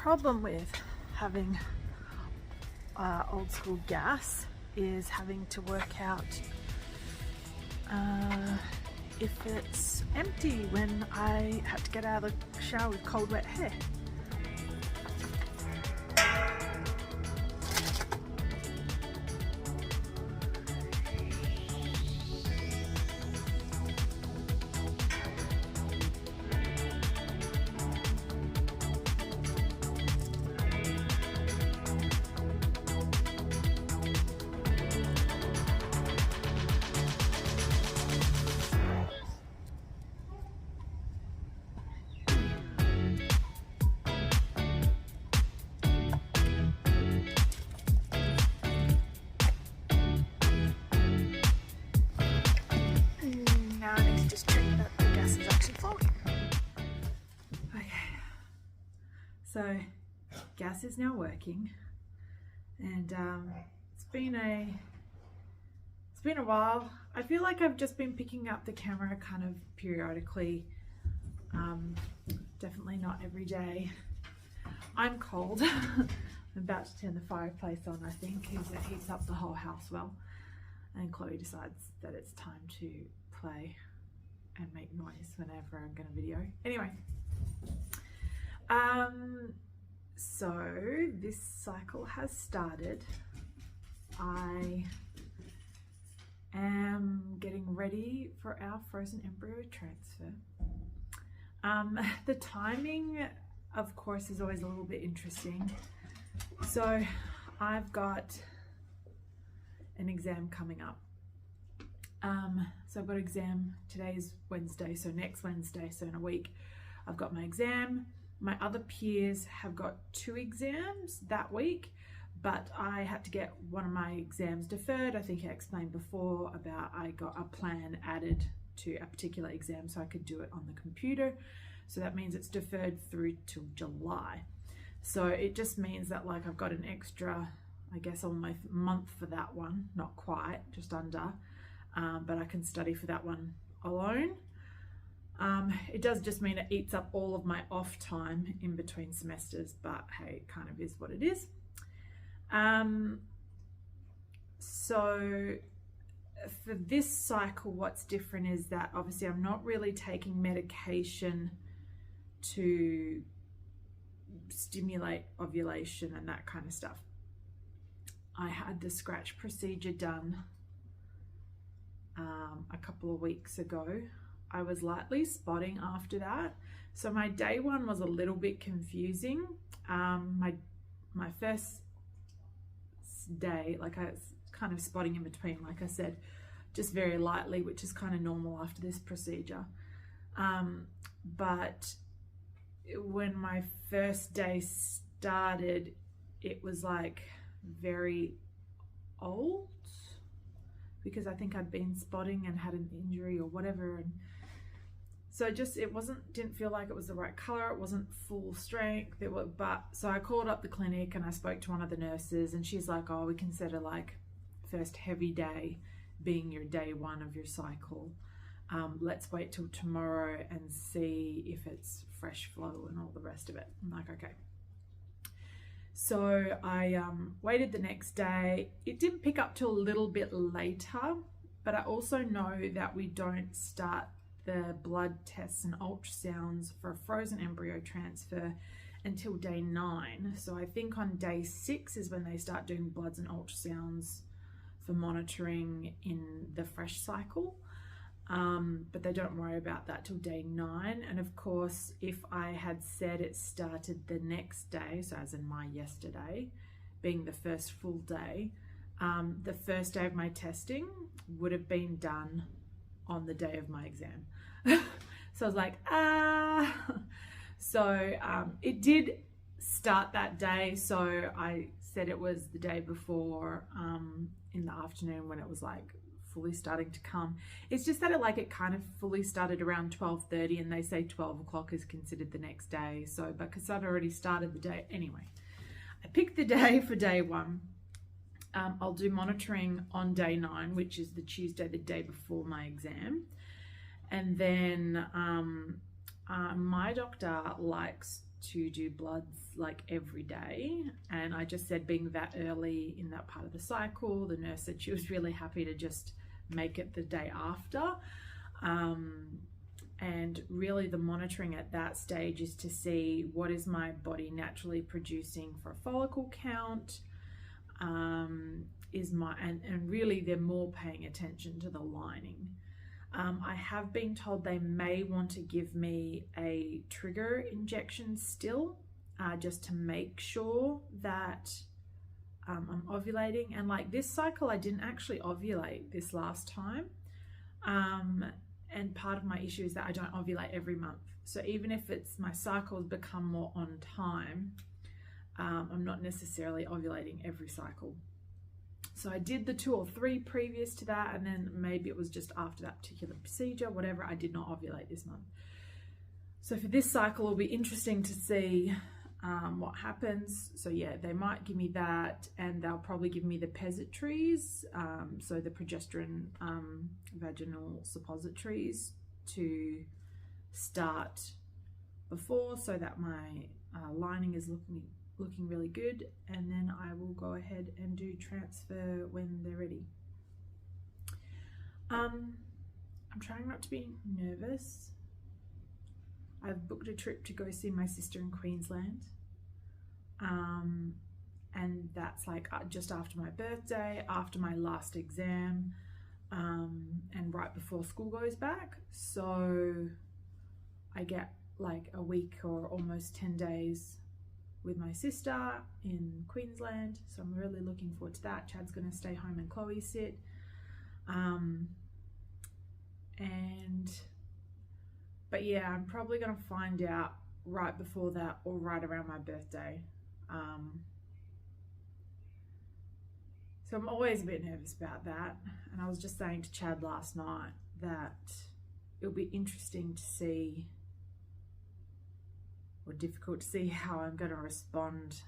problem with having old school gas is having to work out if it's empty when I have to get out of the shower with cold wet hair. So gas is now working, and it's been a while. I feel like I've just been picking up the camera kind of periodically, definitely not every day. I'm cold. I'm about to turn the fireplace on, I think, because it heats up the whole house well, and Chloe decides that it's time to play and make noise whenever I'm going to video. Anyway, so this cycle has started. I am getting ready for our frozen embryo transfer. The timing, of course, is always a little bit interesting. So I've got an exam coming up. So I've got an exam, today's Wednesday, so next Wednesday, so in a week, I've got my exam. My other peers have got 2 exams that week, but I had to get one of my exams deferred. I think I explained before about I got a plan added to a particular exam so I could do it on the computer. So that means it's deferred through till July. So it just means that like I've got an extra, I guess, almost month for that one, not quite, just under, but I can study for that one alone. It does just mean it eats up all of my off time in between semesters, but hey, it kind of is what it is. So for this cycle, what's different is that obviously I'm not really taking medication to stimulate ovulation and that kind of stuff. I had the scratch procedure done a couple of weeks ago. I was lightly spotting after that. So my day one was a little bit confusing. My first day, like I was kind of spotting in between, like I said, just very lightly, which is kind of normal after this procedure. But when my first day started, it was like very old, because I think I'd been spotting and had an injury or whatever, and so didn't feel like it was the right color. It wasn't full strength. So I called up the clinic and I spoke to one of the nurses, and she's like, oh, we consider like first heavy day being your day one of your cycle. Let's wait till tomorrow and see if it's fresh flow and all the rest of it. I'm like, okay. So I waited the next day. It didn't pick up till a little bit later, but I also know that we don't start the blood tests and ultrasounds for a frozen embryo transfer until day 9. So I think on day 6 is when they start doing bloods and ultrasounds for monitoring in the fresh cycle. But they don't worry about that till day 9. And of course, if I had said it started the next day, so as in my yesterday, being the first full day, the first day of my testing would have been done on the day of my exam. So I was like, So it did start that day. So I said it was the day before, in the afternoon, when it was like fully starting to come. It's just that it kind of fully started around 12:30, and they say 12 o'clock is considered the next day. So, but because I'd already started the day anyway, I picked the day for day 1. I'll do monitoring on day 9, which is the Tuesday, the day before my exam. And then my doctor likes to do bloods like every day, and I just said being that early in that part of the cycle, the nurse said she was really happy to just make it the day after. And really the monitoring at that stage is to see what is my body naturally producing for a follicle count, and really they're more paying attention to the lining. I have been told they may want to give me a trigger injection still, just to make sure that I'm ovulating. And like this cycle, I didn't actually ovulate this last time. And part of my issue is that I don't ovulate every month. So even if my cycles become more on time, I'm not necessarily ovulating every cycle. So I did the 2 or 3 previous to that, and then maybe it was just after that particular procedure, whatever, I did not ovulate this month. So for this cycle, it'll be interesting to see what happens. So yeah, they might give me that, and they'll probably give me the Pesitries, so the progesterone vaginal suppositories, to start before, so that my lining is looking really good, and then I will go ahead and do transfer when they're ready. I'm trying not to be nervous. I've booked a trip to go see my sister in Queensland, and that's like just after my birthday, after my last exam, and right before school goes back. So I get like a week or almost 10 days with my sister in Queensland, so I'm really looking forward to that. Chad's going to stay home and Chloe sit, but yeah, I'm probably going to find out right before that or right around my birthday. So I'm always a bit nervous about that, and I was just saying to Chad last night that it'll be interesting to see, or difficult to see, how I'm going to respond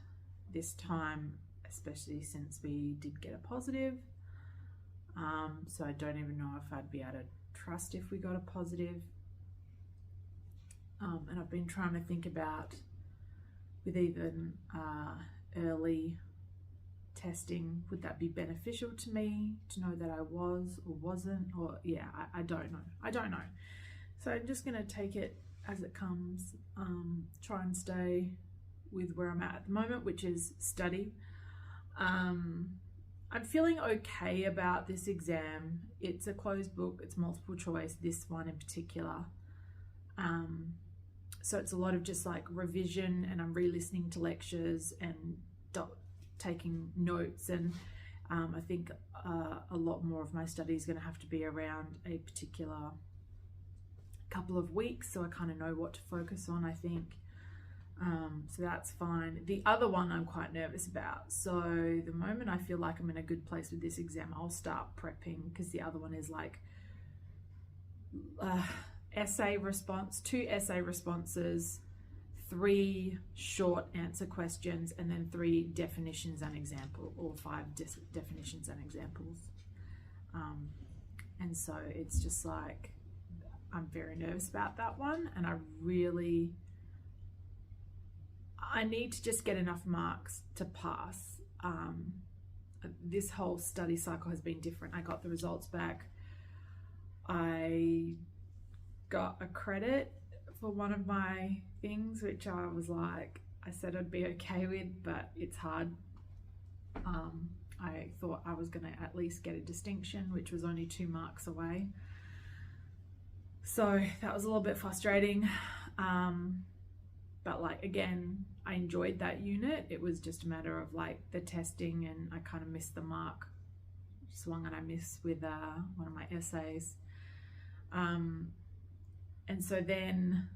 this time, especially since we did get a positive. So I don't even know if I'd be able to trust if we got a positive. And I've been trying to think about, with even early testing, would that be beneficial to me to know that I was or wasn't, or yeah, I don't know. So I'm just going to take it as it comes, try and stay with where I'm at the moment, which is study. I'm feeling okay about this exam. It's a closed book, it's multiple choice, this one in particular. So it's a lot of just like revision, and I'm re-listening to lectures and taking notes, and I think a lot more of my study is going to have to be around a particular couple of weeks, so I kind of know what to focus on, I think. So that's fine. The other one I'm quite nervous about. So the moment I feel like I'm in a good place with this exam, I'll start prepping, because the other one is like essay response, 2 essay responses, 3 short answer questions, and then 3 definitions and example, or 5 definitions and examples. And so it's just like, I'm very nervous about that one, and I need to just get enough marks to pass. This whole study cycle has been different. I got the results back. I got a credit for one of my things, which I was like, I said I'd be okay with, but it's hard. I thought I was going to at least get a distinction, which was only 2 marks away. So that was a little bit frustrating. But like, again, I enjoyed that unit. It was just a matter of like the testing, and I kind of missed the mark. Swung and I missed with one of my essays. And so then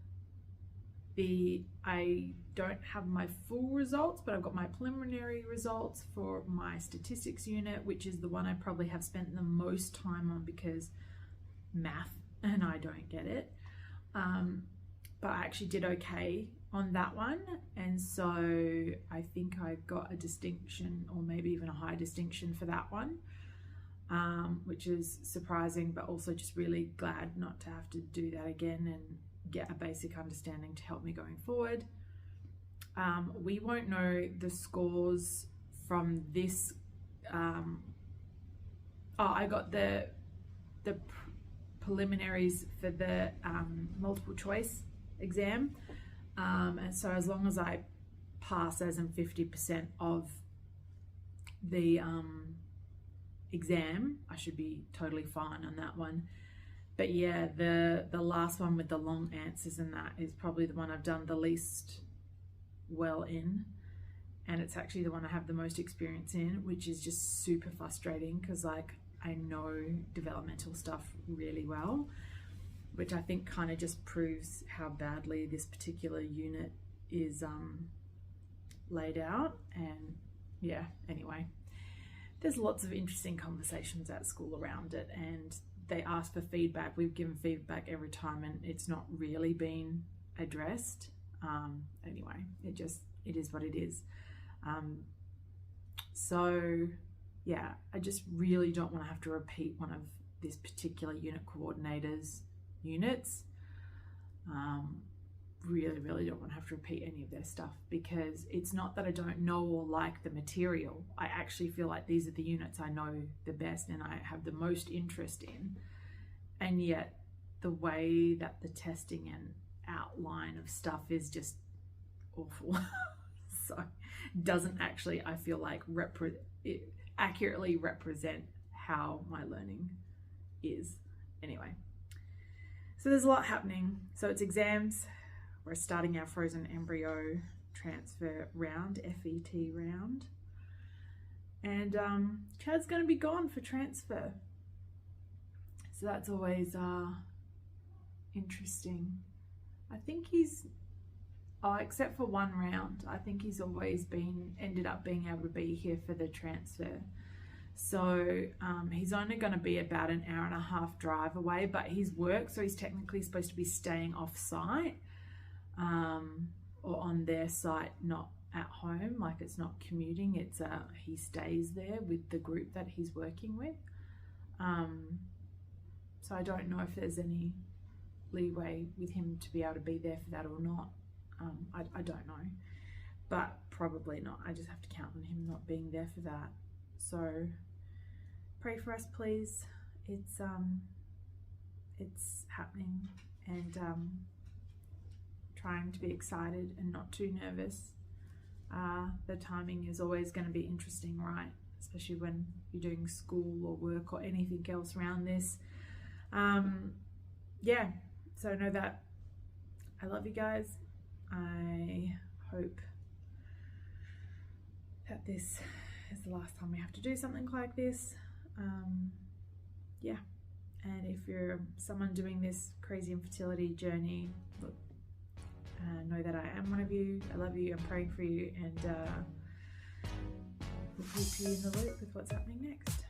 I don't have my full results, but I've got my preliminary results for my statistics unit, which is the one I probably have spent the most time on, because math, and I don't get it. But I actually did okay on that one, and so I think I got a distinction, or maybe even a high distinction for that one, which is surprising, but also just really glad not to have to do that again and get a basic understanding to help me going forward. We won't know the scores from this. I got the preliminaries for the multiple choice exam, and so as long as I pass as in 50% of the exam, I should be totally fine on that one. But yeah, the last one with the long answers and that is probably the one I've done the least well in, and it's actually the one I have the most experience in, which is just super frustrating because like I know developmental stuff really well, which I think kind of just proves how badly this particular unit is laid out. And yeah, anyway, there's lots of interesting conversations at school around it, and they ask for feedback. We've given feedback every time and it's not really been addressed. Anyway, it is what it is. So yeah, I just really don't want to have to repeat one of this particular unit coordinator's units. Really don't want to have to repeat any of their stuff, because it's not that I don't know or like the material. I actually feel like these are the units I know the best and I have the most interest in, and yet the way that the testing and outline of stuff is just awful. So it doesn't actually, I feel like, accurately represent how my learning is. Anyway, so there's a lot happening. So it's exams. We're starting our frozen embryo transfer round, FET round, and Chad's going to be gone for transfer, so that's always interesting. I think he's except for one round, I think he's always ended up being able to be here for the transfer. So he's only going to be about an hour and a half drive away, but he's work, so he's technically supposed to be staying off site, or on their site, not at home. Like, it's not commuting, it's he stays there with the group that he's working with. So I don't know if there's any leeway with him to be able to be there for that or not. I don't know, but probably not. I just have to count on him not being there for that. So pray for us, please. It's happening, and trying to be excited and not too nervous. The timing is always going to be interesting, right? Especially when you're doing school or work or anything else around this. Yeah, so know that I love you guys. I hope that this is the last time we have to do something like this. Yeah, and if you're someone doing this crazy infertility journey, look, know that I am one of you. I love you. I'm praying for you, and we'll keep you in the loop with what's happening next.